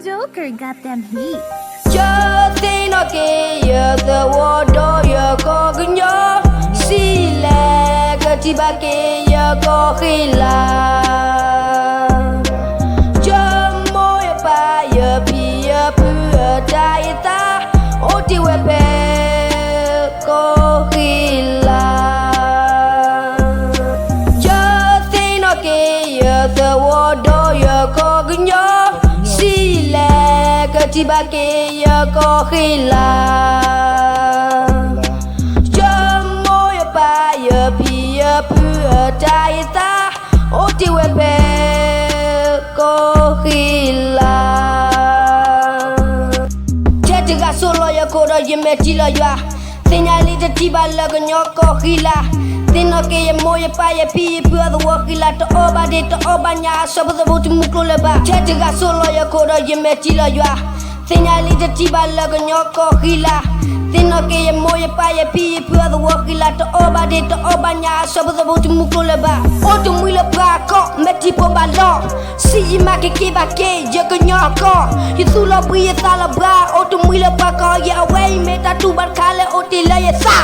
Joker got them heat. Just no ke ya the water ya ko gnyo si la ka ti ba ke ya ko khila jamo ya pa ya pi ya pu ta ita o ti we pe ko khila just no ke ya the water ya ko gnyo si la tiba ke ya ko khila jamo ya pa ya pi ya pu ta ita o ti we pe ko khila che ga solo ya ko ro yin me ti la ya tinya li de ti ba la gnyo ko khila tino ke ye mo ye pa ye pi pu the wo khila to oba de to oba nya so bu bu ti mu ko le ba che ga solo ya ko ro yin me ti la ya Señali de tiba la gnyoko khila tino ke ye mo ye pa ye pi pu the wo khila to oba de to oba nya so bu ti mu ko le ba o to mu le pa ko me ti po ba lo si ma ke ba ke ye gnyoko ye su lo pri ye sa la ba o to mu le pa ko ye away me ta tu bar khale o ti la ye sa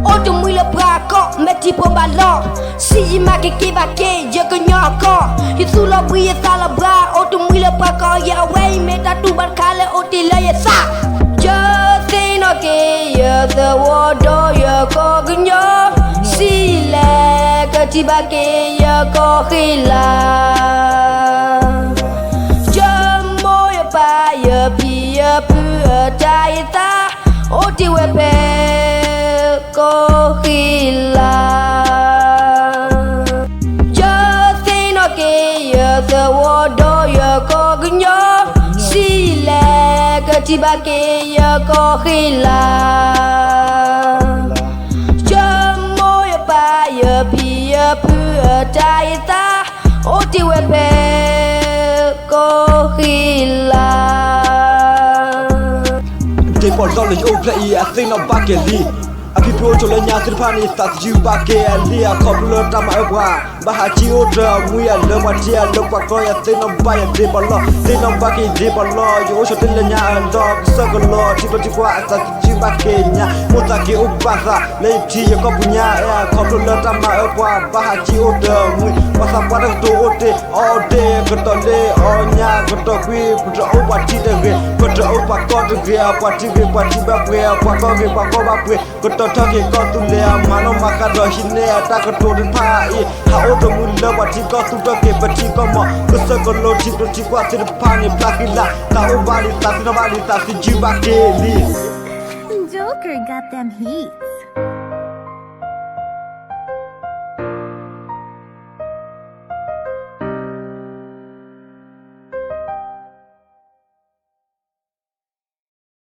o to mu le pa ko me ti po ba lo si ma ke ba ke ye gnyoko ye su lo pri ye sa la ba o to mu le pa ko ye away me ta tu bar khale o ti la ye sa just no ke ya the water ya ko gnyo si la ka ti ba ke ya ko khila jamo ya pa ya pi ya pu ta ita o ti we pe ko khila just no ke ya the water ya ko gnyo si la ka ti ba ke ya ko khila jamo ya pa ya pi ya pu ta ita o ti we pe ko khila de por do le o play I think no back ali a people to le nya sir pani start you back ali a couple of time I wa ba ha chi o dra mu ya le ma ti ya le kwa ko ya think no ba ya de ball think no back de ball yo so le nya dog so go lo ti ti kwa start you back nya mo ta ke o ba sa le ti ya ko punya ya couple of time I wa ba ha chi o dra mu ba sa kwa do o te all day ko to le o nya ko to kwi ko to o ba ti de ge ko to o ba ko de ge pa ti ge pa ti ba kwe pa ko ge pa ko ba kwe ko to ke ko tu le mano maka do hine ta ko to de pa I ha o to mu le ba ti ko tu to ke pa ti ko mo ko so ko lo ti to ti kwa ti de pa ni plakila ta o ba ni ta ti no ba ni ta ti ji ba ke li Joker got them heat.